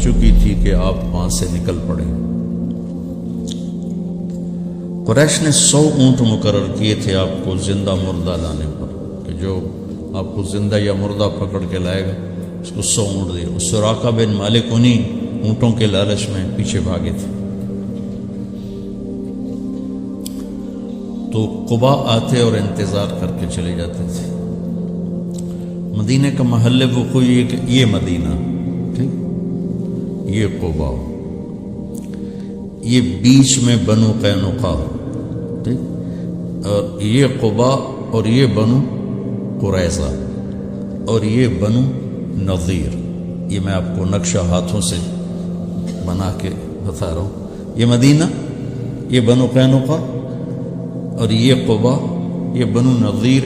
چکی تھی کہ آپ وہاں سے نکل پڑے۔ قریش نے 100 اونٹ مقرر کیے تھے آپ کو زندہ مردہ لانے پر، کہ جو آپ کو زندہ یا مردہ پکڑ کے لائے گا اس کو 100 اونٹ دیے۔ سراقہ بن مالک انہیں اونٹوں کے لالچ میں پیچھے بھاگے تھے۔ تو قباء آتے اور انتظار کر کے چلے جاتے تھے۔ مدینہ کا محل وقوع یہ مدینہ، ٹھیک، یہ قباء، یہ بیچ میں بنو قینقاع، ٹھیک، اور یہ قباء اور یہ بنو قریظہ اور یہ بنو نظیر۔ یہ میں آپ کو نقشہ ہاتھوں سے بنا کے بتا رہا ہوں۔ یہ مدینہ، یہ بنو قینقاع اور یہ قباء، یہ بنو نظیر،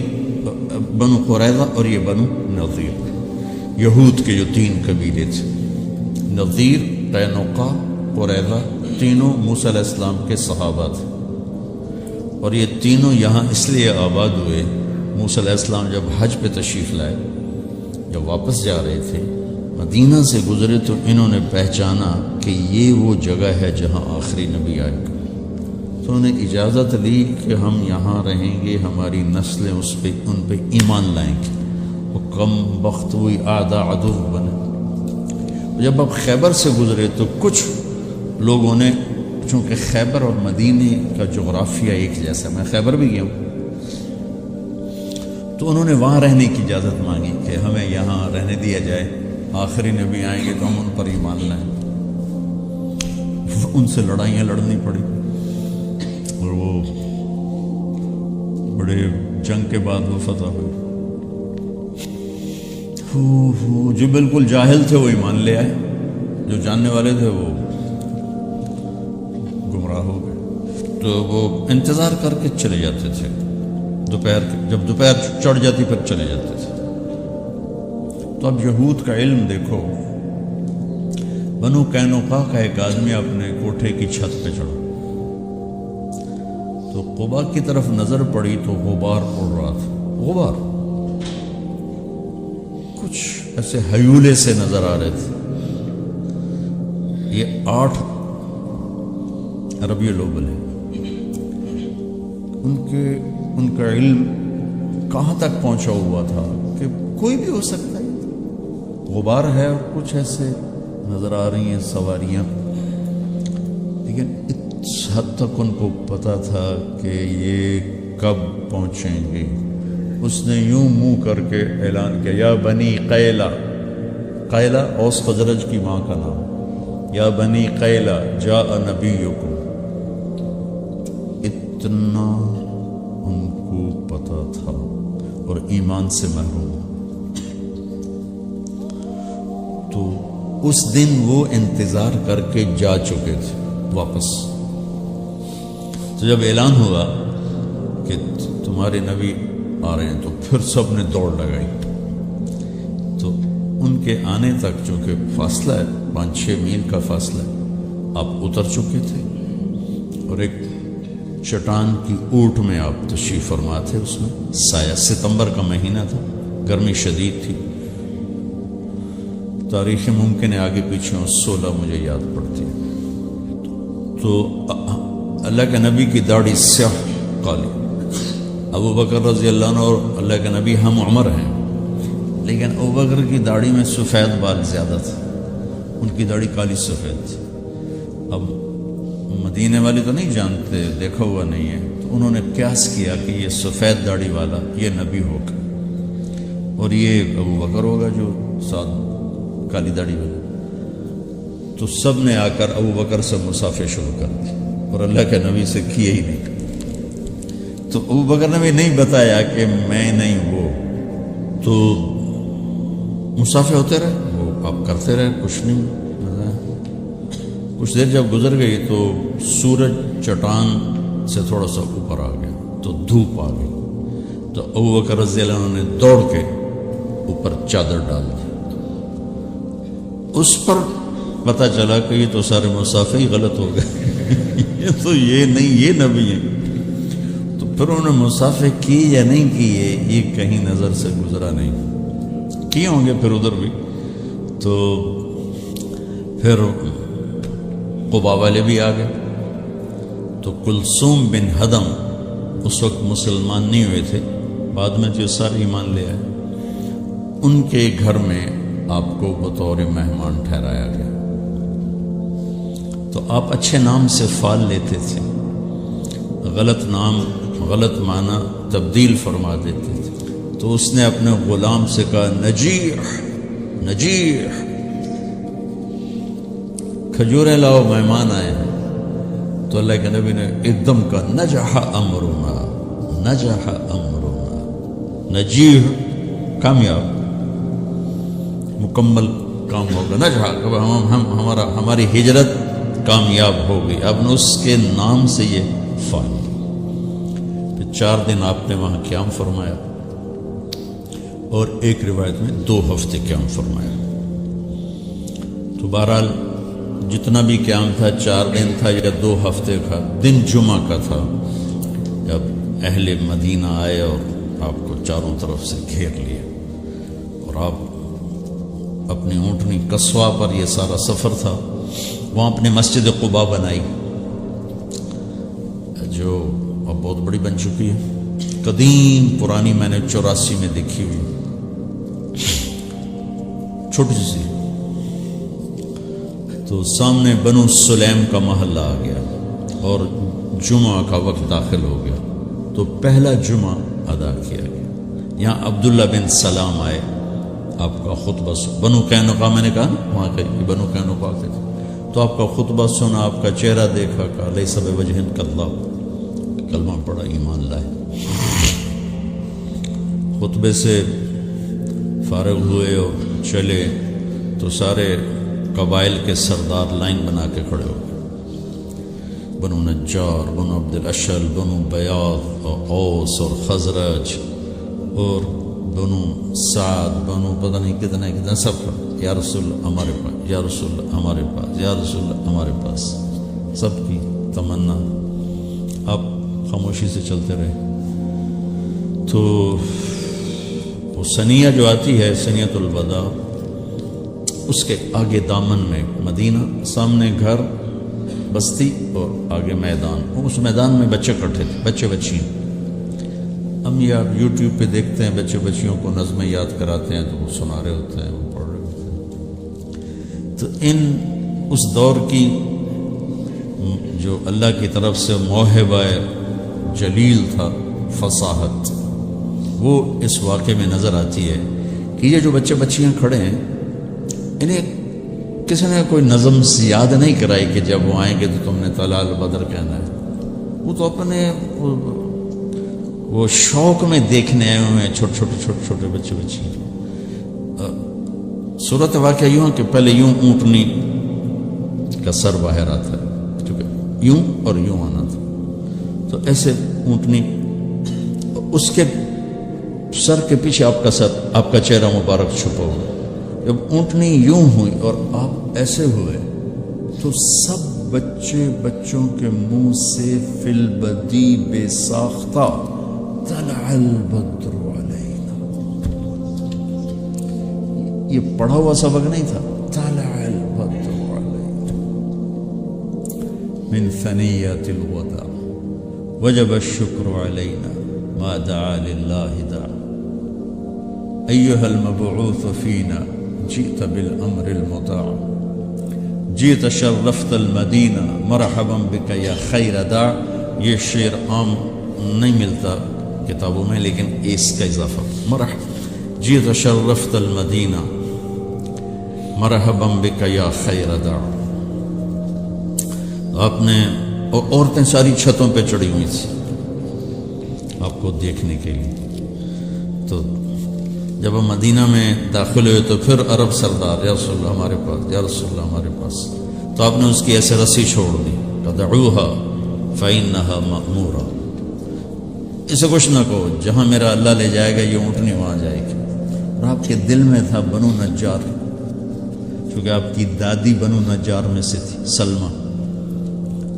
بنو قریظہ اور یہ بنو نظیر، یہود کے جو 3 قبیلے تھے۔ نظیر، قینقاع، قریظہ، تینوں موسیٰ علیہ السلام کے صحابہ تھے، اور یہ تینوں یہاں اس لیے آباد ہوئے۔ موسیٰ علیہ السلام جب حج پہ تشریف لائے، جب واپس جا رہے تھے مدینہ سے گزرے، تو انہوں نے پہچانا کہ یہ وہ جگہ ہے جہاں آخری نبی آئے گا۔ تو انہوں نے اجازت لی کہ ہم یہاں رہیں گے، ہماری نسلیں ان پہ ایمان لائیں گے۔ وہ کم بخت ہوئی اعداء عدو بنے۔ جب اب خیبر سے گزرے تو کچھ لوگوں نے، چونکہ خیبر اور مدینے کا جغرافیہ ایک جیسا، میں خیبر بھی گیا ہوں، تو انہوں نے وہاں رہنے کی اجازت مانگی کہ ہمیں یہاں رہنے دیا جائے، آخری نبی آئیں گے تو ہم ان پر ایمان لائیں۔ ان سے لڑائیاں لڑنی پڑی، اور وہ بڑے جنگ کے بعد وہ فتح ہوئی۔ جو بالکل جاہل تھے وہ ایمان لے آئے، جو جاننے والے تھے وہ گمراہ ہو گئے۔ تو وہ انتظار کر کے چلے جاتے تھے، جب دوپہر چڑھ جاتی پھر چلے جاتے تھے۔ تو اب یہود کا علم دیکھو، بنو قینقاع کا ایک آدمی اپنے کوٹھے کی چھت پہ چڑھا، تو قباء کی طرف نظر پڑی تو غبار اڑ رہا تھا۔ غبار کچھ ایسے ہیولے سے نظر آ رہے تھے۔ یہ 8 ربیع الاول ہے۔ ان کا علم کہاں تک پہنچا ہوا تھا کہ کوئی بھی ہو سکتا ہے، غبار ہے اور کچھ ایسے نظر آ رہی ہیں سواریاں، لیکن اس حد تک ان کو پتا تھا کہ یہ کب پہنچیں گے۔ اس نے یوں منہ کر کے اعلان کیا، یا بنی قیلہ، قیلہ اوس خزرج کی ماں کا نام، یا بنی قیلہ جاء نبیکم۔ اتنا ان کو پتا تھا اور ایمان سے محروم۔ تو اس دن وہ انتظار کر کے جا چکے تھے واپس۔ تو جب اعلان ہوا کہ تمہارے نبی آ رہے ہیں تو پھر سب نے دوڑ لگائی۔ تو ان کے آنے تک چونکہ فاصلہ ہے 5-6 میل کا فاصلہ ہے، آپ اتر چکے تھے، اور ایک چٹان کی اوٹ میں آپ تشریف فرما تھے۔ اس میں سایہ، ستمبر کا مہینہ تھا، گرمی شدید تھی۔ تاریخ ممکن ہے آگے پیچھے 16 مجھے یاد پڑتی ہے۔ تو اللہ کے نبی کی داڑھی سیاہ کالی، ابو بکر رضی اللہ عنہ اور اللہ کے نبی ہم عمر ہیں، لیکن ابو بکر کی داڑھی میں سفید بال زیادہ تھا، ان کی داڑھی کالی سفید تھی۔ اب مدینے والے تو نہیں جانتے، دیکھا ہوا نہیں ہے، تو انہوں نے قیاس کیا کہ یہ سفید داڑھی والا یہ نبی ہوگا اور یہ ابو بکر ہوگا جو ساتھ کالی داڑھی والا۔ تو سب نے آ کر ابو بکر سے مصافحہ شروع کر دی اور اللہ کے نبی سے کیے ہی نہیں۔ تو ابو بکر نے بھی نہیں بتایا کہ میں نہیں وہ، تو مصافحہ ہوتے رہے، وہ آپ کرتے رہے، کچھ نہیں۔ کچھ دیر جب گزر گئی تو سورج چٹان سے تھوڑا سا اوپر آ گیا، تو دھوپ آ گئی۔ تو ابو بکر رضی اللہ عنہ نے دوڑ کے اوپر چادر ڈال دی۔ اس پر پتہ چلا کہ یہ تو سارے مصافحے ہی غلط ہو گئے، یہ نہیں، یہ نبی ہیں۔ تو پھر انہوں نے مصافحے کی یا نہیں کیے یہ کہیں نظر سے گزرا نہیں، کیے ہوں گے پھر ادھر بھی۔ تو پھر قبا والے بھی آ گئے، تو کلثوم بن ہدم اس وقت مسلمان نہیں ہوئے تھے، بعد میں جو سارے ایمان لے آئے، ان کے گھر میں آپ کو بطور مہمان ٹھہرایا گیا۔ تو آپ اچھے نام سے فال لیتے تھے، غلط نام غلط معنی تبدیل فرما دیتے تھے۔ تو اس نے اپنے غلام سے کہا نجیح نجیح، کھجوریں لاؤ مہمان آئے ہیں۔ تو اللہ کے نبی نے ایک دم کہا نجح امرنا نجح امرنا، نجیح کامیاب، مکمل کام ہوگا، نجح ہماری ہجرت کامیاب ہو گئی۔ اب نے اس کے نام سے یہ فال، پھر 4 دن آپ نے وہاں قیام فرمایا، اور ایک روایت میں 2 ہفتے قیام فرمایا۔ تو بہرحال جتنا بھی قیام تھا 4 دن تھا یا 2 ہفتے کا، دن جمعہ کا تھا، جب اہل مدینہ آئے اور آپ کو چاروں طرف سے گھیر لیے، اور آپ اپنی اونٹنی قصوہ پر، یہ سارا سفر تھا، وہاں اپنے مسجد قباء بنائی، جو اب بہت بڑی بن چکی ہے، قدیم پرانی، میں نے 84 میں دیکھی ہوئی، چھوٹی سی۔ تو سامنے بنو سلیم کا محلہ آ گیا اور جمعہ کا وقت داخل ہو گیا، تو پہلا جمعہ ادا کیا گیا۔ یہاں عبداللہ بن سلام آئے، آپ کا خطبہ بنو قینقاع، میں نے کہا وہاں کہ بنو قینقاع کے تھے، تو آپ کا خطبہ سنا، آپ کا چہرہ دیکھا، کہا لیس بوجہ کذاب، کلمہ پڑھا، ایمان لائے۔ خطبے سے فارغ ہوئے اور چلے تو سارے قبائل کے سردار لائن بنا کے کھڑے ہو گئے، بنو نجار، بنو عبد الاشل، بنو بیاض اور اوس اور خزرج اور بنو سعد، بنو پتہ نہیں کتنے کتنے، سب یا رسول اللہ ہمارے پاس، یا رسول اللہ ہمارے پاس، یا رسول اللہ ہمارے پاس، سب کی تمنا۔ آپ خاموشی سے چلتے رہے۔ تو وہ سنیہ جو آتی ہے، سنیۃ الوداع، اس کے آگے دامن میں مدینہ، سامنے گھر بستی اور آگے میدان، اس میدان میں بچے کٹھے تھے، بچے بچیاں۔ ہم یہ آپ یوٹیوب پہ دیکھتے ہیں، بچے بچیوں کو نظمیں یاد کراتے ہیں تو وہ سنا رہے ہوتے ہیں، وہ پڑھ رہے ہوتے ہیں۔ تو اس دور کی جو اللہ کی طرف سے موہبہ جلیل تھا، فصاحت، وہ اس واقعے میں نظر آتی ہے کہ یہ جو بچے بچیاں کھڑے ہیں، انہیں کسی نے کوئی نظم سے یاد نہیں کرائی کہ جب وہ آئیں گے تو تم نے طلال بدر کہنا ہے۔ وہ تو اپنے وہ شوق میں دیکھنے آئے ہوئے ہیں، چھوٹے چھوٹے بچے بچی۔ صورت واقعہ یوں کہ پہلے یوں اونٹنی کا سر باہر آتا ہے، کیونکہ یوں اور یوں آنا تھا، تو ایسے اونٹنی، اس کے سر کے پیچھے آپ کا سر، آپ کا چہرہ مبارک چھپا ہوا۔ جب اونٹنی یوں ہوئی اور آپ ایسے ہوئے تو سب بچوں کے منہ سے فی البدی بے ساختہ طلع البدر علینا، یہ پڑھا ہوا سبق نہیں تھا، طلع البدر علینا من ثنیۃ الوداع وجب الشکر علینا ما دعا للہ دعا ایها المبعوث فینا جئت بالامر المطاع جئت شرفت المدینہ مرحبا بک یا خیر داع۔ یہ شعر عام نہیں ملتا کتابوں میں، لیکن اس کا اضافہ مرحبا جئت شرفت المدینہ مرحبا بک یا خیر داع۔ آپ نے، اور عورتیں ساری چھتوں پہ چڑھی ہوئی تھی آپ کو دیکھنے کے لیے۔ تو جب ہم مدینہ میں داخل ہوئے تو پھر عرب سردار، یا رسول اللہ ہمارے پاس، یا رسول اللہ ہمارے پاس، تو آپ نے اس کی ایسے رسی چھوڑ دی، دعوها فإنها مأمورہ، اسے کچھ نہ کہو، جہاں میرا اللہ لے جائے گا یہ اونٹنی وہاں جائے گی۔ اور آپ کے دل میں تھا بنو نجار، چونکہ آپ کی دادی بنو نجار میں سے تھی، سلمہ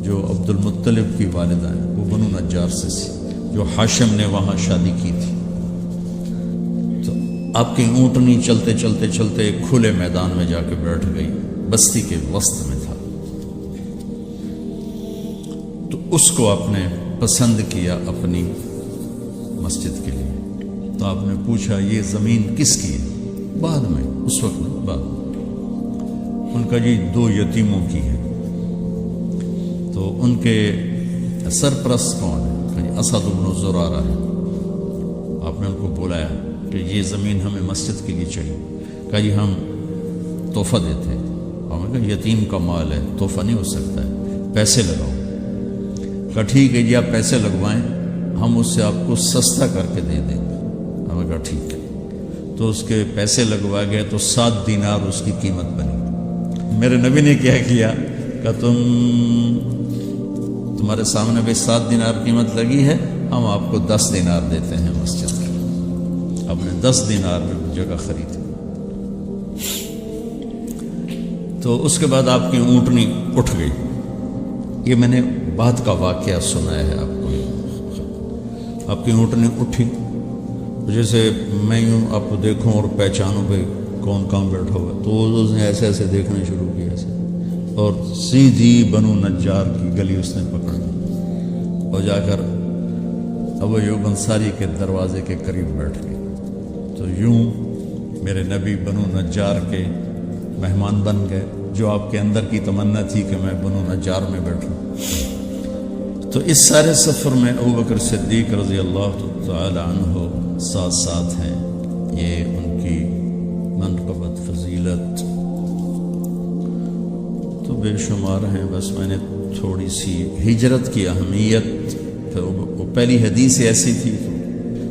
جو عبد المطلب کی والدہ ہے، وہ بنو نجار سے تھی، جو ہاشم نے وہاں شادی کی تھی۔ تو آپ کی اونٹنی چلتے چلتے چلتے ایک کھلے میدان میں جا کے بیٹھ گئی، بستی کے وسط میں تھا، تو اس کو آپ نے پسند کیا اپنی مسجد کے لیے۔ تو آپ نے پوچھا یہ زمین کس کی ہے؟ بعد میں، اس وقت نہیں، بعد میں ان کا جی 2 یتیموں کی ہے۔ تو ان کے سرپرست کون ہے؟ جی اسد بن زرارہ ہے۔ آپ نے ان کو بلایا کہ یہ زمین ہمیں مسجد کے لیے چاہیے۔ کہا جی ہم تحفہ دیتے ہیں۔ ہم نے کہا یتیم کا مال ہے، تحفہ نہیں ہو سکتا ہے، پیسے لگاؤ۔ کہا ٹھیک ہے جی آپ پیسے لگوائیں، ہم اس سے آپ کو سستا کر کے دے دیں گے۔ ہم نے کہا ٹھیک ہے۔ تو اس کے پیسے لگوا گئے تو 7 دینار اس کی قیمت بنی۔ میرے نبی نے کیا کیا کہ تمہارے سامنے بھی 7 دینار قیمت لگی ہے، ہم آپ کو 10 دینار دیتے ہیں مسجد کے۔ آپ نے 10 دینار میں جگہ خریدی۔ تو اس کے بعد آپ کی اونٹنی اٹھ گئی۔ یہ میں نے بعد کا واقعہ سنایا ہے آپ کو۔ آپ کی اونٹنی اٹھی، جیسے میں یوں آپ کو دیکھوں اور پہچانوں پہ کون کہاں بیٹھا ہوا، تو اس نے ایسے ایسے دیکھنا شروع کیا ایسے، اور سیدھی بنو نجار کی گلی اس نے پکڑ لی اور جا کر ابو ایوب انصاری کے دروازے کے قریب بیٹھ گئی۔ تو یوں میرے نبی بنو نجار کے مہمان بن گئے، جو آپ کے اندر کی تمنا تھی کہ میں بنو نجار میں بیٹھوں۔ تو اس سارے سفر میں ابوبکر صدیق رضی اللہ تعالی عنہ ساتھ ساتھ ہیں۔ یہ ان کی منقبت، فضیلت تو بے شمار ہیں۔ بس میں نے تھوڑی سی ہجرت کی اہمیت، پھر وہ پہلی حدیث ایسی تھی،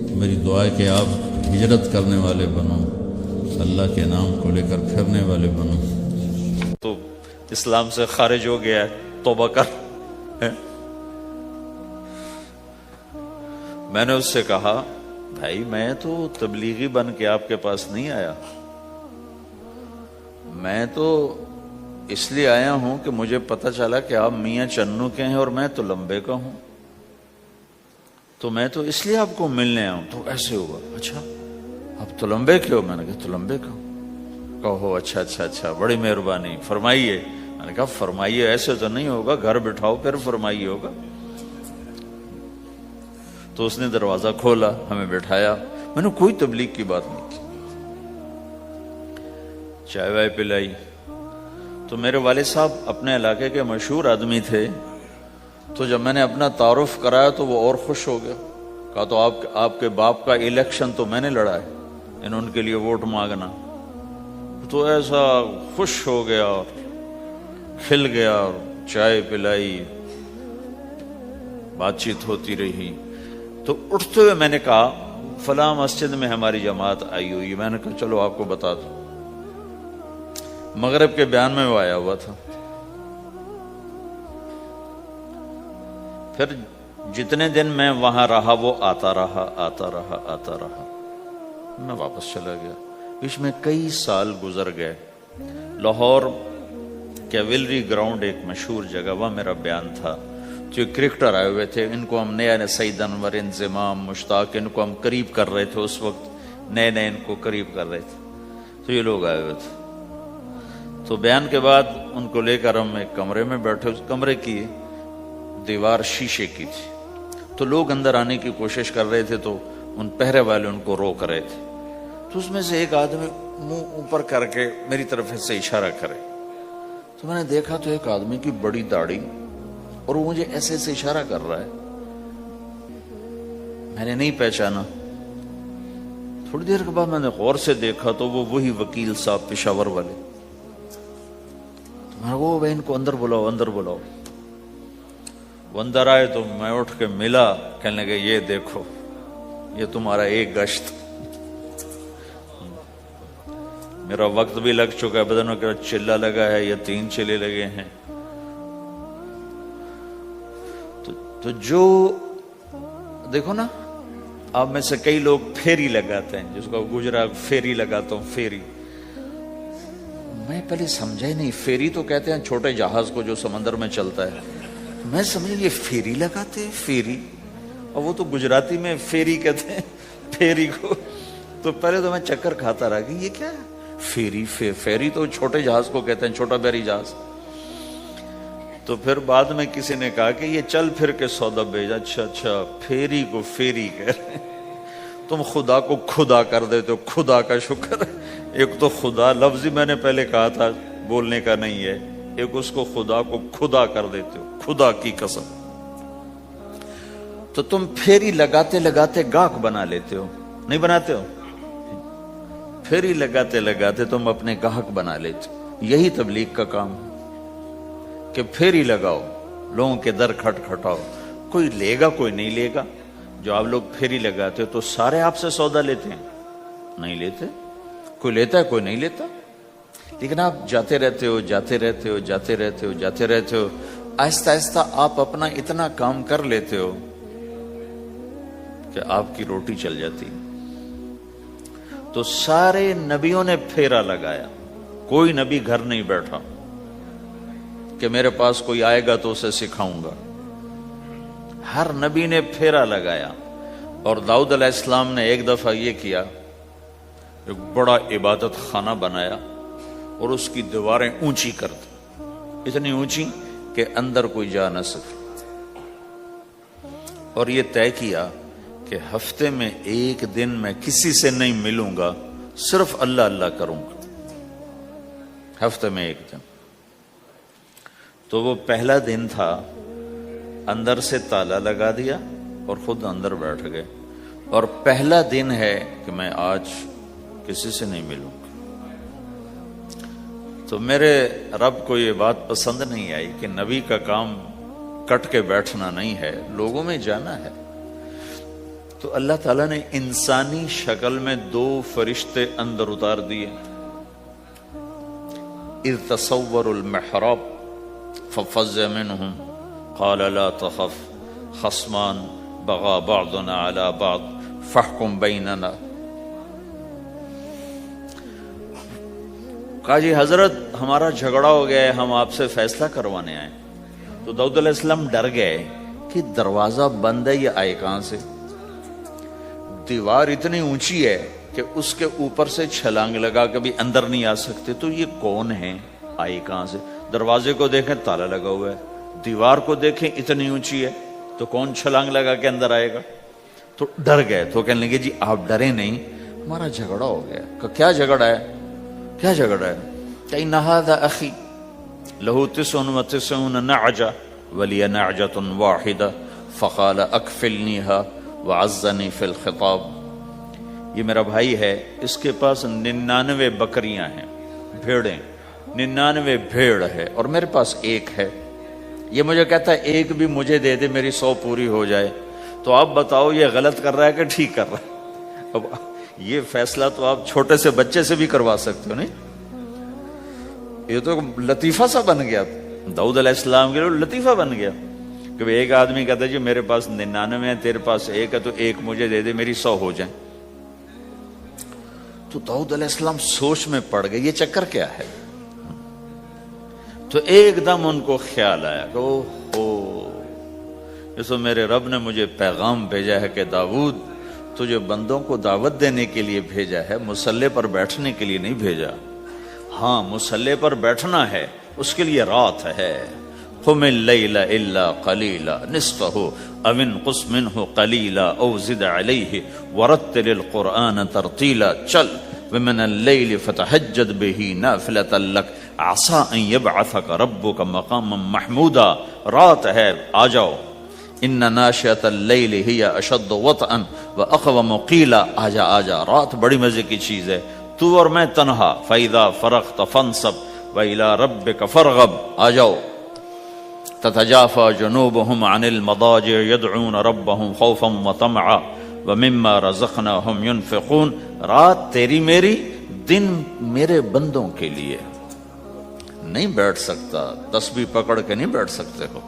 تو میری دعا ہے کہ آپ ہجرت کرنے والے بنو، اللہ کے نام کو لے کر پھرنے والے بنو۔ تو اسلام سے خارج ہو گیا ہے، توبہ کر۔ میں نے اس سے کہا بھائی میں تو تبلیغی بن کے آپ کے پاس نہیں آیا، میں تو اس لیے آیا ہوں کہ مجھے پتہ چلا کہ آپ میاں چنو کے ہیں اور میں تو لمبے کا ہوں، تو میں تو اس لیے آپ کو ملنے آیا ہوں۔ تو ایسے ہوا، اچھا آپ تو لمبے کے ہو؟ میں نے کہا تو لمبے کا ہوں۔ کہو اچھا اچھا اچھا، بڑی مہربانی، فرمائیے۔ میں نے کہا فرمائیے ایسے تو نہیں ہوگا، گھر بٹھاؤ پھر فرمائیے ہوگا۔ تو اس نے دروازہ کھولا، ہمیں بٹھایا، میں نے کوئی تبلیغ کی بات نہیں کی، چائے وائے پلائی۔ تو میرے والد صاحب اپنے علاقے کے مشہور آدمی تھے، تو جب میں نے اپنا تعارف کرایا تو وہ اور خوش ہو گیا۔ کہا تو آپ کے باپ کا الیکشن تو میں نے لڑا ہے، ان کے لیے ووٹ مانگنا۔ تو ایسا خوش ہو گیا اور کھل گیا، اور چائے پلائی، بات چیت ہوتی رہی۔ تو اٹھتے ہوئے میں نے کہا فلاں مسجد میں ہماری جماعت آئی ہوئی ہے۔ میں نے کہا چلو آپ کو بتا دوں۔ مغرب کے بیان میں وہ آیا ہوا تھا۔ پھر جتنے دن میں وہاں رہا وہ آتا رہا، میں واپس چلا گیا۔ اس میں کئی سال گزر گئے۔ لاہور کیولری گراؤنڈ ایک مشہور جگہ، وہاں میرا بیان تھا۔ جو کرکٹر آئے ہوئے تھے، ان کو ہم نیا سعید انور، انضمام، مشتاق، ان کو ہم قریب کر رہے تھے، اس وقت نئے ان کو قریب کر رہے تھے۔ تو یہ لوگ آئے ہوئے تھے۔ تو بیان کے بعد ان کو لے کر ہم ایک کمرے میں بیٹھے۔ اس کمرے کی دیوار شیشے کی تھی، تو لوگ اندر آنے کی کوشش کر رہے تھے، تو ان پہرے والے ان کو روک رہے تھے۔ تو اس میں سے ایک آدمی منہ اوپر کر کے میری طرف سے اشارہ کرے، تو میں نے دیکھا تو ایک آدمی کی بڑی داڑھی، اور وہ مجھے ایسے ایسے اشارہ کر رہا ہے۔ میں نے نہیں پہچانا۔ تھوڑی دیر کے بعد میں نے غور سے دیکھا تو وہ وہی وکیل صاحب پشاور والے۔ میں نے کہا ان کو اندر بلاؤ، اندر بلاؤ۔ وہ اندر آئے تو میں اٹھ کے ملا، کہنے لگے یہ دیکھو، یہ تمہارا ایک گشت، میرا وقت بھی لگ چکا ہے، بدنوں کا چلہ لگا ہے یا 3 چلے لگے ہیں۔ تو جو دیکھو نا، آپ میں سے کئی لوگ پھیری لگاتے ہیں، جس کو گجرا پھیری لگاتا ہوں، پھیری۔ میں پہلے سمجھا ہی نہیں، پھیری تو کہتے ہیں چھوٹے جہاز کو جو سمندر میں چلتا ہے، میں سمجھا یہ پھیری لگاتے ہیں، پھیری، اور وہ تو گجراتی میں پھیری کہتے ہیں، پھیری کو۔ تو پہلے تو میں چکر کھاتا رہا کہ یہ کیا ہے فیری فیری تو چھوٹے جہاز کو کہتے ہیں، چھوٹا بحری جہاز. تو پھر بعد میں کسی نے کہا کہ یہ چل پھر کے سودا بھیجا. اچھا پھیری کو فیری کہہ رہے ہیں. تم خدا کو خدا کر دیتے ہو. خدا کا شکر. ایک تو خدا لفظ ہی میں نے پہلے کہا تھا بولنے کا نہیں ہے، ایک اس کو خدا کو خدا کر دیتے ہو. خدا کی قسم. تو تم پھیری لگاتے لگاتے گاہک بنا لیتے ہو، نہیں بناتے ہو؟ پھیری لگاتے لگاتے تم اپنے گاہک بنا لیتے ہو. یہی تبلیغ کا کام ہے کہ پھیری لگاؤ، لوگوں کے در کھٹکھٹاؤ. کوئی لے گا کوئی نہیں لے گا. جو آپ لوگ پھیری لگاتے ہو تو سارے آپ سے سودا لیتے ہیں؟ نہیں لیتے. کوئی لیتا ہے کوئی نہیں لیتا. لیکن آپ جاتے رہتے ہو جاتے رہتے ہو جاتے رہتے ہو جاتے رہتے ہو. آہستہ آہستہ آپ اپنا اتنا کام کر لیتے ہو کہ آپ کی روٹی چل جاتی. تو سارے نبیوں نے پھیرا لگایا. کوئی نبی گھر نہیں بیٹھا کہ میرے پاس کوئی آئے گا تو اسے سکھاؤں گا. ہر نبی نے پھیرا لگایا. اور داؤد علیہ السلام نے ایک دفعہ یہ کیا، ایک بڑا عبادت خانہ بنایا اور اس کی دیواریں اونچی کر دی، اتنی اونچی کہ اندر کوئی جا نہ سکے. اور یہ طے کیا کہ ہفتے میں ایک دن میں کسی سے نہیں ملوں گا، صرف اللہ اللہ کروں گا. ہفتے میں ایک دن. تو وہ پہلا دن تھا، اندر سے تالا لگا دیا اور خود اندر بیٹھ گئے. اور پہلا دن ہے کہ میں آج کسی سے نہیں ملوں گا. تو میرے رب کو یہ بات پسند نہیں آئی کہ نبی کا کام کٹ کے بیٹھنا نہیں ہے، لوگوں میں جانا ہے. تو اللہ تعالیٰ نے انسانی شکل میں 2 فرشتے اندر اتار دیے. اذ تصوروا المحراب ففزع منهم قال لا تخف خصمان بغى بعضنا على بعض فاحكم بيننا. کہا جی حضرت ہمارا جھگڑا ہو گیا ہے، ہم آپ سے فیصلہ کروانے آئے. تو داؤد علیہ السلام ڈر گئے کہ دروازہ بند ہے، یہ آئے کہاں سے؟ دیوار اتنی اونچی ہے کہ اس کے اوپر سے چھلانگ لگا کے بھی اندر نہیں آ سکتے. تو یہ کون ہے، آئے کہاں سے؟ دروازے کو دیکھیں تالا لگا ہوا ہے، دیوار کو دیکھیں اتنی اونچی ہے، تو کون چھلانگ لگا کے اندر آئے گا؟ تو ڈر گئے. تو کہنے لگے جی آپ ڈرے نہیں، ہمارا جھگڑا ہو گیا. کہ کیا جھگڑا ہے؟ کیا جھگڑا ہے؟ کہ ان ھذا اخی لہ 99 نعجہ ولی نعجۃ واحدہ فقال اکفلنیھا وعزنی فی الخطاب. یہ میرا بھائی ہے، اس کے پاس 99 بکریاں ہیں، بھیڑیں، 99 بھیڑ ہے، اور میرے پاس ایک ہے. یہ مجھے کہتا ہے ایک بھی مجھے دے دے میری 100 پوری ہو جائے. تو آپ بتاؤ یہ غلط کر رہا ہے کہ ٹھیک کر رہا ہے؟ اب یہ فیصلہ تو آپ چھوٹے سے بچے سے بھی کروا سکتے ہو. نہیں، یہ تو لطیفہ سا بن گیا. داؤد علیہ السلام کے لیے لطیفہ بن گیا کہ ایک آدمی کہتا ہے جی میرے پاس 99 ہے، تیرے پاس ایک ہے، تو ایک مجھے دے دے میری 100 ہو جائیں. تو داؤد علیہ السلام سوچ میں پڑ گئے یہ چکر کیا ہے. تو ایک دم ان کو خیال آیا کہ اس میرے رب نے مجھے پیغام بھیجا ہے کہ داؤد تجھے بندوں کو دعوت دینے کے لیے بھیجا ہے، مسلح پر بیٹھنے کے لیے نہیں بھیجا. ہاں مسلح پر بیٹھنا ہے، اس کے لیے رات ہے. قم اللیل الا قلیلا نصفہ او انقص منہ قلیلا او زد علیہ ورتل القرآن ترتیلا. چل ومن اللیل فتہجد بہ نافلۃ لک عسیٰ ان یبعثک ربک مقاما محمودا. رات ہے، آ جاؤ. ان ناشئۃ اللیل ہی اشد وطئا واقوم قیلا. آجا آجا، رات بڑی مزے کی چیز ہے، تو اور میں تنہا. فاذا فرغت فانصب والى ربک فارغب. آ جاؤ. تتجافى جنوبهم عن المضاجع يدعون ربهم خوفا وطمعا ومما رزقناهم ينفقون. رات تیری میری، دن میرے بندوں کے لیے. نہیں بیٹھ سکتا، تسبیح پکڑ کے نہیں بیٹھ سکتے ہو.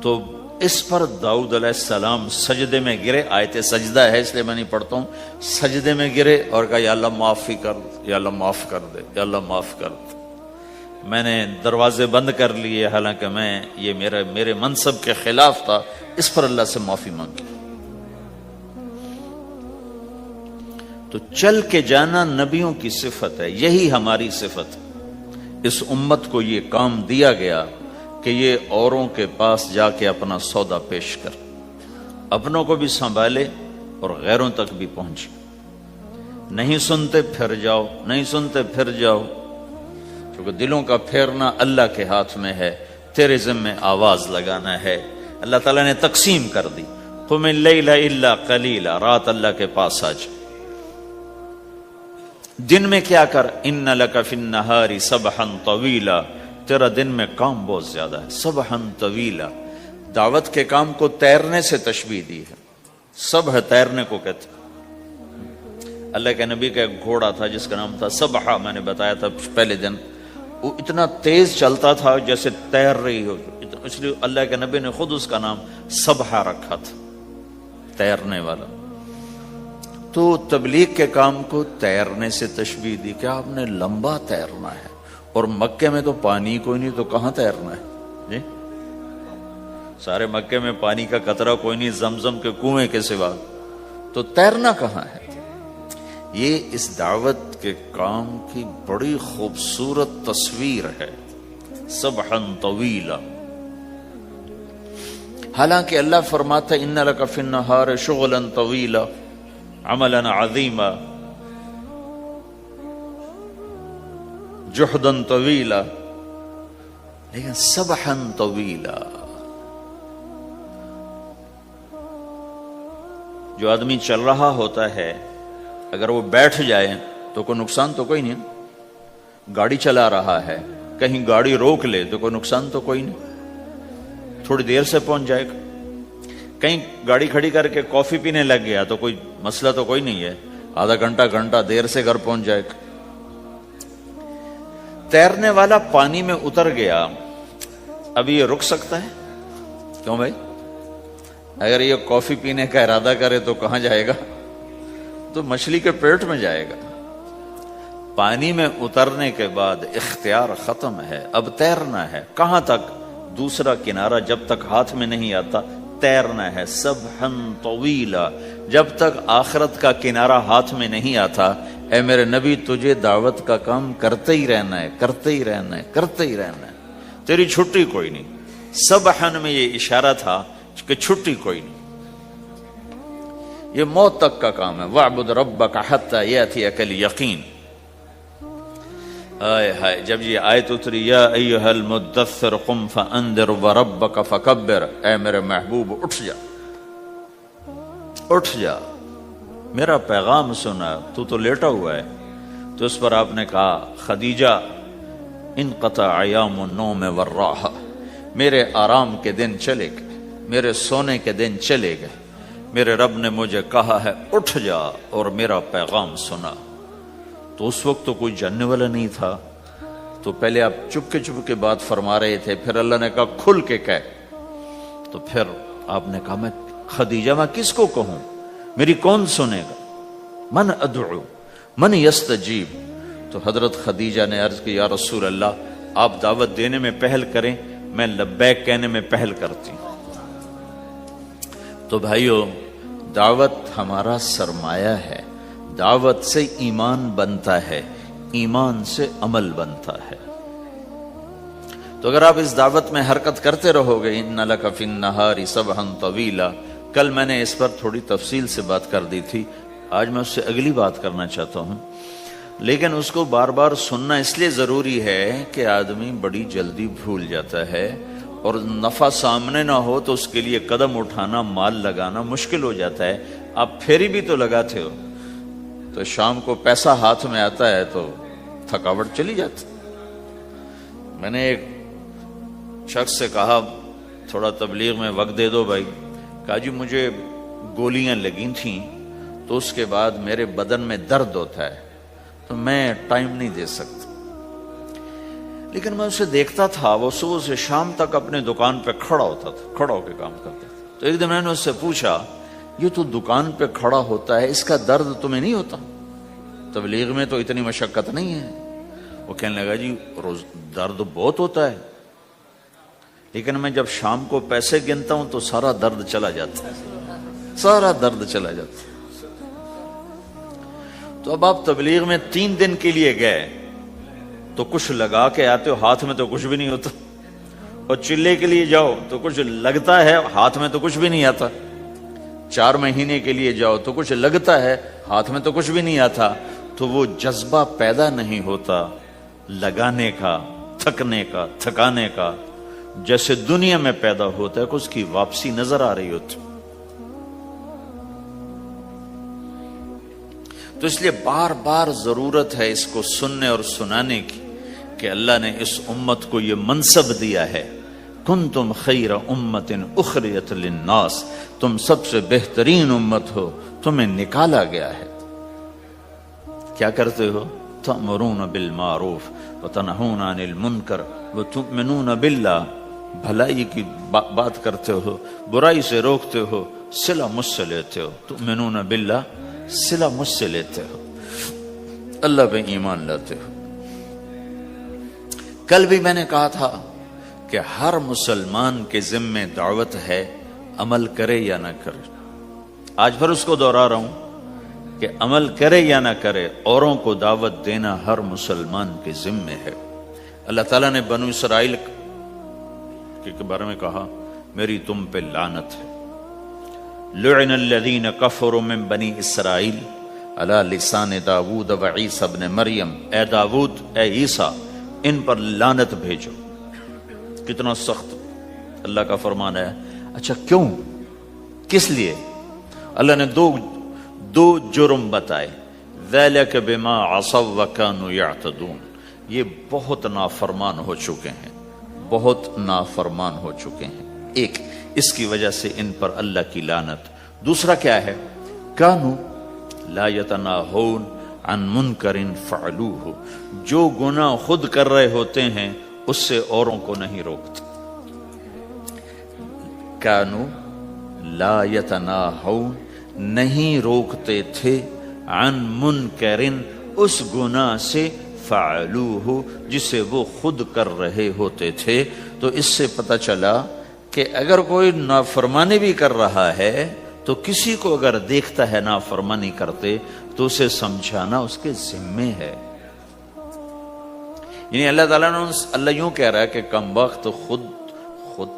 تو اس پر داؤد علیہ السلام سجدے میں گرے. آیت سجدہ ہے اس لیے میں نہیں پڑھتا ہوں. سجدے میں گرے اور کہا یا اللہ معافی کر، یا اللہ معاف کر دے، یا اللہ معاف کر دے. میں نے دروازے بند کر لیے، حالانکہ میں یہ میرے منصب کے خلاف تھا، اس پر اللہ سے معافی مانگی. تو چل کے جانا نبیوں کی صفت ہے، یہی ہماری صفت۔ اس امت کو یہ کام دیا گیا کہ یہ اوروں کے پاس جا کے اپنا سودا پیش کر، اپنوں کو بھی سنبھالے اور غیروں تک بھی پہنچے۔ نہیں سنتے پھر جاؤ، نہیں سنتے پھر جاؤ، کیونکہ دلوں کا پھیرنا اللہ کے ہاتھ میں ہے، تیرے ذمے آواز لگانا ہے۔ اللہ تعالیٰ نے تقسیم کر دی، قم اللیل الا قلیلا، رات اللہ کے پاس آ جا، دن میں کیا کر، ان لک فی النہار سبحا طویلا، تیرا دن میں کام بہت زیادہ ہے، سبحا طویلا۔ دعوت کے کام کو تیرنے سے تشبیہ دی ہے، سبح تیرنے کو کہتے ہیں۔ اللہ کے نبی کا ایک گھوڑا تھا جس کا نام تھا سبحہ، میں نے بتایا تھا پہلے دن، وہ اتنا تیز چلتا تھا جیسے تیر رہی ہو، اس لیے اللہ کے نبی نے خود اس کا نام سبحہ رکھا تھا، تیرنے والا۔ تو تبلیغ کے کام کو تیرنے سے تشبیہ دی کہ آپ نے لمبا تیرنا ہے، اور مکے میں تو پانی کوئی نہیں، تو کہاں تیرنا ہے جی؟ سارے مکے میں پانی کا قطرہ کوئی نہیں، زمزم کے کنویں کے سوا، تو تیرنا کہاں ہے؟ یہ اس دعوت کے کام کی بڑی خوبصورت تصویر ہے، سبحا طویلا۔ حالانکہ اللہ فرماتا ہے ان لک فی النہار شغلا طویلا، عملا عظیما، جہدا طویلا، لیکن سبحا طویلا۔ جو آدمی چل رہا ہوتا ہے اگر وہ بیٹھ جائے تو کوئی نقصان تو کوئی نہیں، گاڑی چلا رہا ہے کہیں گاڑی روک لے تو کوئی نقصان تو کوئی نہیں، تھوڑی دیر سے پہنچ جائے گا۔ کہیں گاڑی کھڑی کر کے کافی پینے لگ گیا تو کوئی مسئلہ تو کوئی نہیں ہے، آدھا گھنٹہ دیر سے گھر پہنچ جائے گا۔ تیرنے والا پانی میں اتر گیا، اب یہ رک سکتا ہے؟ کیوں بھائی؟ اگر یہ کافی پینے کا ارادہ کرے تو کہاں جائے گا؟ تو مچھلی کے پیٹ میں جائے گا۔ پانی میں اترنے کے بعد اختیار ختم ہے، اب تیرنا ہے۔ کہاں تک؟ دوسرا کنارہ جب تک ہاتھ میں نہیں آتا تیرنا ہے، سبحا طویلا۔ جب تک آخرت کا کنارہ ہاتھ میں نہیں آتا، اے میرے نبی تجھے دعوت کا کام کرتے ہی رہنا ہے، کرتے ہی رہنا ہے، کرتے ہی رہنا ہے، تیری چھٹی کوئی نہیں۔ سبحا میں یہ اشارہ تھا کہ چھٹی کوئی نہیں، یہ موت تک کا کام ہے۔ وَاعْبُدْ رَبَّكَ حَتَّى يَأْتِيَكَ الْيَقِينُ۔ آئے ہائے، جب یہ آیت اتری یا ایھا المدثر قم فانذر وربک فکبر، اے میرے محبوب اٹھ جا، اٹھ جا، میرا پیغام سنا، تو لیٹا ہوا ہے۔ تو اس پر آپ نے کہا خدیجہ انقطع ایام النوم والراحہ، میرے آرام کے دن چلے گئے، میرے سونے کے دن چلے گئے، میرے رب نے مجھے کہا ہے اٹھ جا اور میرا پیغام سنا۔ تو اس وقت تو کوئی جاننے والا نہیں تھا، تو پہلے آپ چپ کے بات فرما رہے تھے، پھر اللہ نے کہا کھل کے کہہ، تو پھر آپ نے کہا میں خدیجہ میں کس کو کہوں، میری کون سنے گا، من ادعو من یستجیب۔ تو حضرت خدیجہ نے عرض کی یا رسول اللہ آپ دعوت دینے میں پہل کریں، میں لبیک کہنے میں پہل کرتی ہوں۔ تو بھائیو، دعوت ہمارا سرمایہ ہے، دعوت سے ایمان بنتا ہے، ایمان سے عمل بنتا ہے۔ تو اگر آپ اس دعوت میں حرکت کرتے رہو گے، ان لک فی النہار سبحا طویلا، کل میں نے اس پر تھوڑی تفصیل سے بات کر دی تھی، آج میں اس سے اگلی بات کرنا چاہتا ہوں، لیکن اس کو بار بار سننا اس لیے ضروری ہے کہ آدمی بڑی جلدی بھول جاتا ہے، اور نفع سامنے نہ ہو تو اس کے لیے قدم اٹھانا، مال لگانا مشکل ہو جاتا ہے۔ آپ پھیری بھی تو لگاتے ہو، تو شام کو پیسہ ہاتھ میں آتا ہے تو تھکاوٹ چلی جاتی۔ میں نے ایک شخص سے کہا تھوڑا تبلیغ میں وقت دے دو بھائی، کہا جی مجھے گولیاں لگی تھیں تو اس کے بعد میرے بدن میں درد ہوتا ہے، تو میں ٹائم نہیں دے سکتا۔ لیکن میں اسے دیکھتا تھا، وہ صبح سے شام تک اپنے دکان پہ کھڑا ہوتا تھا، کھڑا ہو کے کام کرتا تھا۔ تو ایک دن میں نے اس سے پوچھا یہ تو دکان پہ کھڑا ہوتا ہے، اس کا درد تمہیں نہیں ہوتا؟ تبلیغ میں تو اتنی مشقت نہیں ہے۔ وہ کہنے لگا جی روز درد بہت ہوتا ہے، لیکن میں جب شام کو پیسے گنتا ہوں تو سارا درد چلا جاتا ہے، سارا درد چلا جاتا ہے۔ تو اب آپ تبلیغ میں 3 دن کے لیے گئے تو کچھ لگا کے آتے ہو، ہاتھ میں تو کچھ بھی نہیں ہوتا، اور چلے کے لیے جاؤ تو کچھ لگتا ہے، ہاتھ میں تو کچھ بھی نہیں آتا، 4 مہینے کے لیے جاؤ تو کچھ لگتا ہے، ہاتھ میں تو کچھ بھی نہیں آتا، تو وہ جذبہ پیدا نہیں ہوتا لگانے کا، تھکنے کا، تھکانے کا، جیسے دنیا میں پیدا ہوتا ہے کہ اس کی واپسی نظر آ رہی ہوتی۔ تو اس لیے بار بار ضرورت ہے اس کو سننے اور سنانے کی کہ اللہ نے اس امت کو یہ منصب دیا ہے، کنتم خیر امت اخرجت للناس، تم سب سے بہترین امت ہو، تمہیں نکالا گیا ہے۔ کیا کرتے ہو؟ تأمرون بالمعروف وتنہون عن المنکر وتؤمنون باللہ، بھلائی کی بات کرتے ہو، برائی سے روکتے ہو، صلہ مجھ سے لیتے ہو، تؤمنون باللہ، صلہ مجھ سے لیتے ہو، اللہ پہ ایمان لاتے ہو۔ کل بھی میں نے کہا تھا کہ ہر مسلمان کے ذمہ دعوت ہے، عمل کرے یا نہ کرے۔ آج پھر اس کو دوہرا رہا ہوں کہ عمل کرے یا نہ کرے، اوروں کو دعوت دینا ہر مسلمان کے ذمہ ہے۔ اللہ تعالیٰ نے بنو اسرائیل کے بارے میں کہا، میری تم پہ لعنت ہے، لعن الذین کفروا من بنی اسرائیل علی لسان داود و عیسیٰ ابن مریم، اے داود، اے عیسیٰ، ان پر لعنت بھیجو۔ کتنا سخت اللہ کا فرمان ہے۔ اچھا کیوں؟ کس لیے؟ اللہ نے دو جرم بتائے، ذَلِكَ بِمَا عَصَوْا وَكَانُوا يَعْتَدُونَ، یہ بہت نافرمان ہو چکے ہیں، بہت نافرمان ہو چکے ہیں۔ ایک، اس کی وجہ سے ان پر اللہ کی لعنت۔ دوسرا کیا ہے؟ کانوا لا یتناہون عن منکر فعلوہ، جو گناہ خود کر رہے ہوتے ہیں اس سے اوروں کو نہیں روکتے۔ کانوا لا یتناہون، نہیں روکتے تھے، عن منکر، اس گناہ سے، فعلوہ، جسے وہ خود کر رہے ہوتے تھے۔ تو اس سے پتہ چلا کہ اگر کوئی نافرمانی بھی کر رہا ہے تو کسی کو اگر دیکھتا ہے نافرمانی کرتے تو اسے سمجھانا اس کے ذمے ہے۔ یعنی اللہ تعالیٰ نے اللہ یوں کہہ رہا ہے کہ کم وقت خود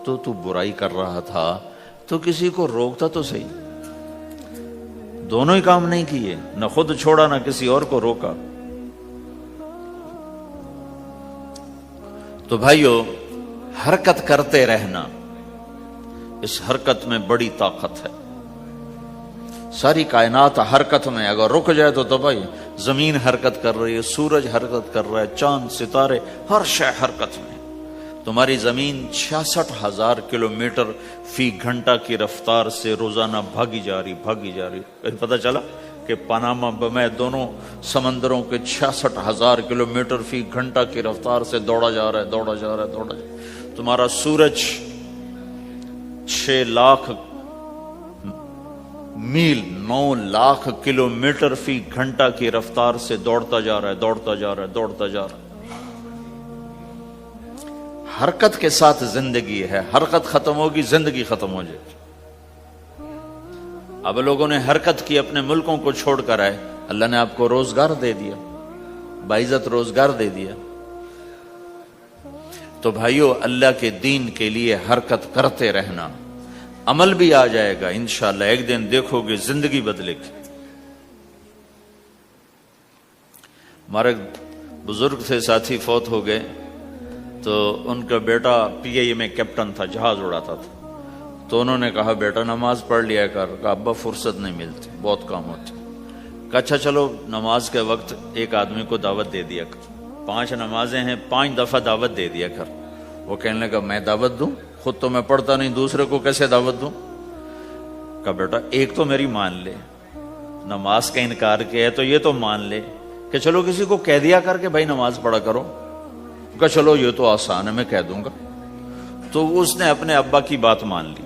تو برائی کر رہا تھا تو کسی کو روکتا تو صحیح، دونوں ہی کام نہیں کیے، نہ خود چھوڑا نہ کسی اور کو روکا۔ تو بھائیو، حرکت کرتے رہنا، اس حرکت میں بڑی طاقت ہے۔ ساری کائنات حرکت میں، اگر رک جائے تو بھائی زمین حرکت کر رہی ہے، سورج حرکت کر رہا ہے، چاند ستارے، ہر شے حرکت میں۔ تمہاری زمین 66,000 کلومیٹر فی گھنٹہ کی رفتار سے روزانہ بھاگی جا رہی۔ پتہ چلا کہ پاناما میں دونوں سمندروں کے 66,000 کلومیٹر فی گھنٹہ کی رفتار سے دوڑا جا رہا ہے۔ تمہارا سورج 6 لاکھ میل 9 لاکھ کلومیٹر فی گھنٹہ کی رفتار سے دوڑتا جا رہا ہے۔ حرکت کے ساتھ زندگی ہے، حرکت ختم ہوگی زندگی ختم ہو جائے گی۔ اب لوگوں نے حرکت کی، اپنے ملکوں کو چھوڑ کر آئے، اللہ نے آپ کو روزگار دے دیا، باعزت روزگار دے دیا۔ تو بھائیو، اللہ کے دین کے لیے حرکت کرتے رہنا، عمل بھی آ جائے گا انشاءاللہ، ایک دن دیکھو گے زندگی بدلے گی۔ ہمارے بزرگ تھے، ساتھی فوت ہو گئے، تو ان کا بیٹا PIA میں کیپٹن تھا، جہاز اڑاتا تھا۔ تو انہوں نے کہا بیٹا نماز پڑھ لیا کر، کہا ابا فرصت نہیں ملتی، بہت کام ہوتے۔ کہا اچھا چلو نماز کے وقت ایک آدمی کو دعوت دے دیا کر، 5 نمازیں ہیں، 5 دفعہ دعوت دے دیا کر۔ وہ کہنے لگا میں دعوت دوں؟ خود تو میں پڑھتا نہیں، دوسرے کو کیسے دعوت دوں؟ کہا بیٹا ایک تو میری مان لے، نماز کا انکار کیا ہے تو یہ تو مان لے کہ چلو کسی کو کہہ دیا کر کے بھائی نماز پڑھا کرو۔ کہا چلو یہ تو آسان ہے، میں کہہ دوں گا۔ تو اس نے اپنے ابا کی بات مان لی،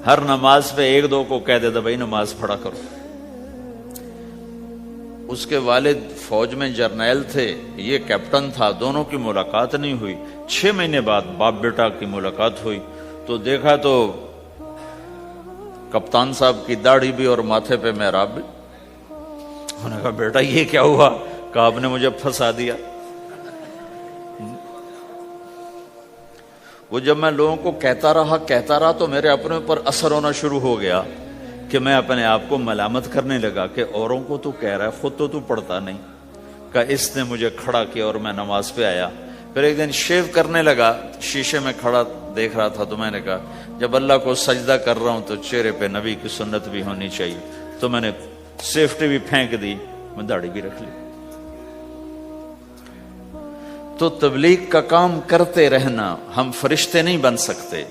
ہر نماز پہ 1-2 کو کہہ دیتا بھائی نماز پڑھا کرو۔ اس کے والد فوج میں جرنیل تھے، یہ کیپٹن تھا، دونوں کی ملاقات نہیں ہوئی۔ 6 مہینے بعد باپ بیٹا کی ملاقات ہوئی تو دیکھا تو کپتان صاحب کی داڑھی بھی اور ماتھے پہ محراب بھی۔ انہوں نے کہا بیٹا یہ کیا ہوا؟ کہا آپ نے مجھے پھنسا دیا۔ وہ جب میں لوگوں کو کہتا رہا تو میرے اپنے اوپر اثر ہونا شروع ہو گیا کہ میں اپنے آپ کو ملامت کرنے لگا کہ اوروں کو تو کہہ رہا ہے، خود تو پڑھتا نہیں۔ کہا اس نے مجھے کھڑا کیا اور میں نماز پہ آیا۔ پھر ایک دن شیو کرنے لگا، شیشے میں کھڑا دیکھ رہا تھا، تو میں نے کہا جب اللہ کو سجدہ کر رہا ہوں تو چہرے پہ نبی کی سنت بھی ہونی چاہیے، تو میں نے سیفٹی بھی پھینک دی، میں داڑھی بھی رکھ لی۔ تو تبلیغ کا کام کرتے رہنا، ہم فرشتے نہیں بن سکتے۔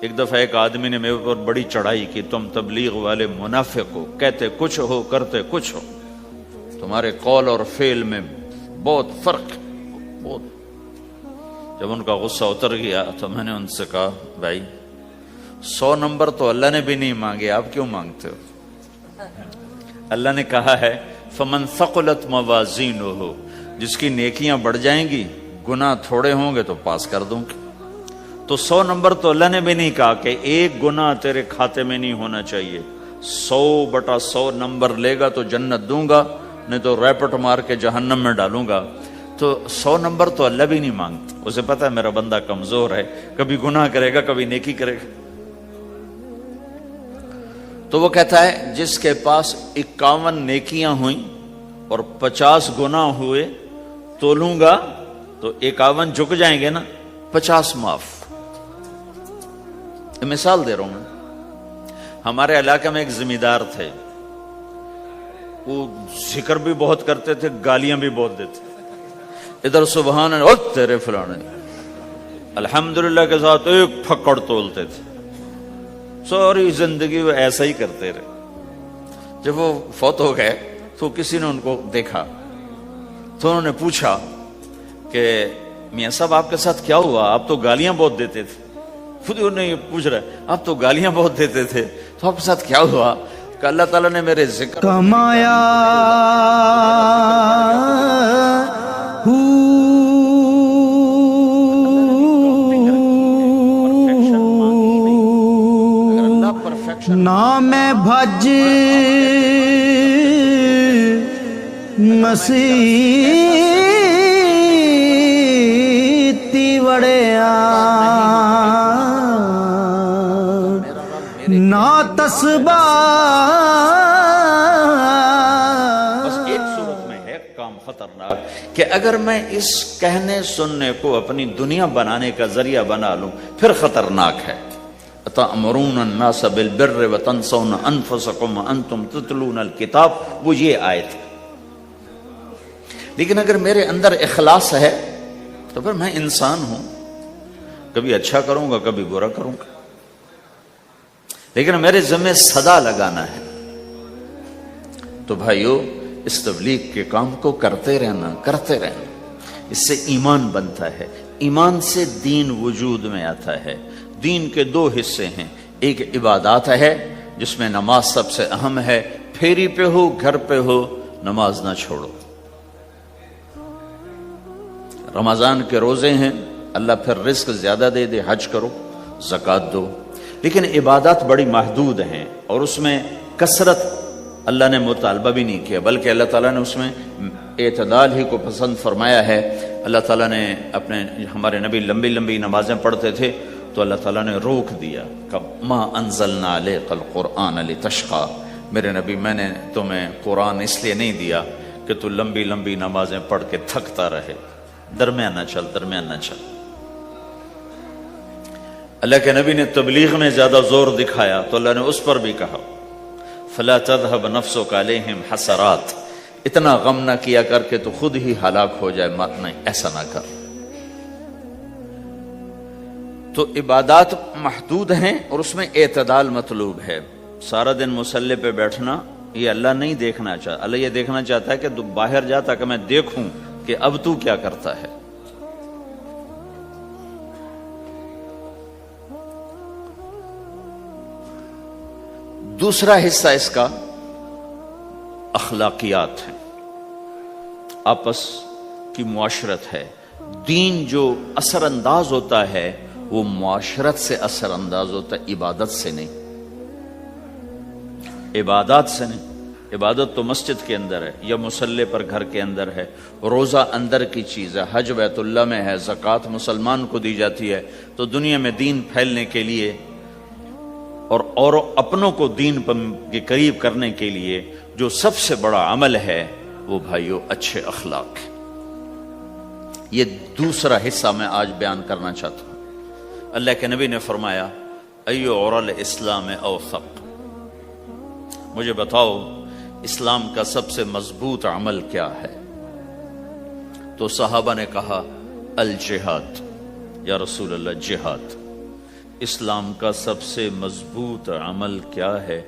ایک دفعہ ایک آدمی نے میرے اوپر بڑی چڑھائی کی، تم تبلیغ والے منافق ہو، کہتے کچھ ہو کرتے کچھ ہو، تمہارے قول اور فعل میں بہت فرق ہے، بہت۔ جب ان کا غصہ اتر گیا تو میں نے ان سے کہا بھائی 100 نمبر تو اللہ نے بھی نہیں مانگے، آپ کیوں مانگتے ہو؟ اللہ نے کہا ہے فمن ثقلت موازینہ، جس کی نیکیاں بڑھ جائیں گی گناہ تھوڑے ہوں گے تو پاس کر دوں گی۔ تو 100 نمبر تو اللہ نے بھی نہیں کہا کہ ایک گناہ تیرے کھاتے میں نہیں ہونا چاہیے، 100/100 نمبر لے گا تو جنت دوں گا، نہیں تو ریپٹ مار کے جہنم میں ڈالوں گا۔ تو 100 نمبر تو اللہ بھی نہیں مانگتا، اسے پتا ہے میرا بندہ کمزور ہے، کبھی گناہ کرے گا کبھی نیکی کرے گا۔ تو وہ کہتا ہے جس کے پاس 51 نیکیاں ہوئیں اور 50 گناہ ہوئے تولوں گا تو 51 جھک جائیں گے نا، 50 معاف۔ مثال دے رہا ہوں میں، ہمارے علاقے میں ایک زمیندار تھے، وہ ذکر بھی بہت کرتے تھے، گالیاں بھی بہت دیتے، ادھر سبحان اللہ او تیرے فلانے، الحمدللہ کے ساتھ ایک پھکڑ تولتے تھے، ساری زندگی وہ ایسا ہی کرتے رہے۔ جب وہ فوت ہو گئے تو کسی نے ان کو دیکھا تو انہوں نے پوچھا کہ میاں صاحب آپ کے ساتھ کیا ہوا؟ آپ تو گالیاں بہت دیتے تھے۔ خود انہیں یہ پوچھ رہے آپ تو گالیاں بہت دیتے تھے، تو آپ کے ساتھ کیا ہوا؟ کہ اللہ تعالیٰ نے میرے ذکر کمایا نام بھج مسیتی وڑیا نا تسبہ۔ بس ایک صورت میں ہے کام خطرناک کہ اگر میں اس کہنے سننے کو اپنی دنیا بنانے کا ذریعہ بنا لوں پھر خطرناک ہے۔ تأمرون الناس بالبر وتنسون انفسکم وانتم تتلون الکتاب، وہ یہ آیت ہے۔ لیکن اگر میرے اندر اخلاص ہے تو پھر میں انسان ہوں، کبھی اچھا کروں گا کبھی برا کروں گا، لیکن میرے ذمہ صدا لگانا ہے۔ تو بھائیو اس تبلیغ کے کام کو کرتے رہنا، اس سے ایمان بنتا ہے، ایمان سے دین وجود میں آتا ہے۔ دین کے 2 حصے ہیں، ایک عبادات ہے جس میں نماز سب سے اہم ہے، پھیری پہ ہو گھر پہ ہو نماز نہ چھوڑو۔ رمضان کے روزے ہیں، اللہ پھر رزق زیادہ دے دے، حج کرو، زکوٰۃ دو، لیکن عبادات بڑی محدود ہیں اور اس میں کثرت اللہ نے مطالبہ بھی نہیں کیا، بلکہ اللہ تعالیٰ نے اس میں اعتدال ہی کو پسند فرمایا ہے۔ اللہ تعالیٰ نے ہمارے نبی لمبی لمبی نمازیں پڑھتے تھے تو اللہ تعالیٰ نے روک دیا کہ ما انزلنا علیک القرآن لتشقی، میرے نبی میں نے تمہیں قرآن اس لیے نہیں دیا کہ تو لمبی لمبی نمازیں پڑھ کے تھکتا رہے، درمیان نہ چل۔ اللہ کے نبی نے تبلیغ میں زیادہ زور دکھایا تو اللہ نے اس پر بھی کہا فلا تذهب نفسك عليهم حسرات، اتنا غم نہ کیا کر کے تو خود ہی ہلاک ہو جائے، نہیں ایسا نہ کر۔ تو عبادات محدود ہیں اور اس میں اعتدال مطلوب ہے۔ سارا دن مصلی پہ بیٹھنا یہ اللہ نہیں دیکھنا چاہتا، اللہ یہ دیکھنا چاہتا ہے کہ تو باہر جا تاکہ میں دیکھوں کہ اب تو کیا کرتا ہے۔ دوسرا حصہ اس کا اخلاقیات ہے، آپس کی معاشرت ہے۔ دین جو اثر انداز ہوتا ہے وہ معاشرت سے اثر انداز ہوتا ہے، عبادت سے نہیں، عبادات سے نہیں۔ عبادت تو مسجد کے اندر ہے یا مصلی پر گھر کے اندر ہے، روزہ اندر کی چیز ہے، حج بیت اللہ میں ہے، زکوٰۃ مسلمان کو دی جاتی ہے۔ تو دنیا میں دین پھیلنے کے لیے اور اپنوں کو دین کے قریب کرنے کے لیے جو سب سے بڑا عمل ہے وہ بھائیو اچھے اخلاق ہے۔ یہ دوسرا حصہ میں آج بیان کرنا چاہتا ہوں۔ اللہ کے نبی نے فرمایا ایو عرل اسلام اوثق، مجھے بتاؤ اسلام کا سب سے مضبوط عمل کیا ہے؟ تو صحابہ نے کہا الجہاد، یا رسول اللہ جہاد۔ اسلام کا سب سے مضبوط عمل کیا ہے؟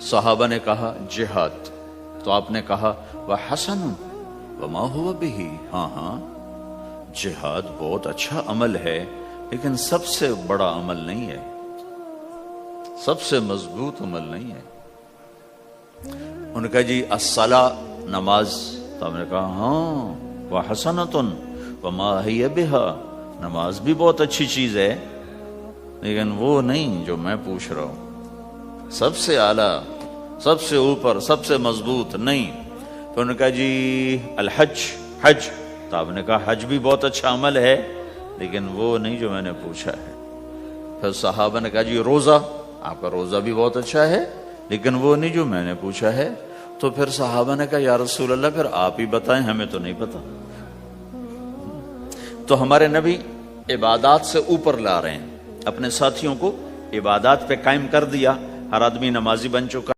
صحابہ نے کہا جہاد۔ تو آپ نے کہا وحسن وما هو به، ہاں جہاد بہت اچھا عمل ہے لیکن سب سے بڑا عمل نہیں ہے، سب سے مضبوط عمل نہیں ہے۔ ان کا جی الصلاۃ، نماز۔ تو ہم نے کہا ہاں وحسنۃ وما ہی بہا، نماز بھی بہت اچھی چیز ہے لیکن وہ نہیں جو میں پوچھ رہا ہوں، سب سے اعلیٰ، سب سے اوپر، سب سے مضبوط نہیں۔ تو انہوں نے کہا جی الحج، حج۔ تو آپ نے کہا حج بھی بہت اچھا عمل ہے لیکن وہ نہیں جو میں نے پوچھا ہے۔ پھر صحابہ نے کہا جی روزہ، آپ کا روزہ بھی بہت اچھا ہے لیکن وہ نہیں جو میں نے پوچھا ہے۔ تو پھر صحابہ نے کہا یا رسول اللہ پھر آپ ہی بتائیں، ہمیں تو نہیں پتا۔ تو ہمارے نبی عبادات سے اوپر لا رہے ہیں، اپنے ساتھیوں کو عبادات پہ قائم کر دیا، ہر آدمی نمازی بن چکا۔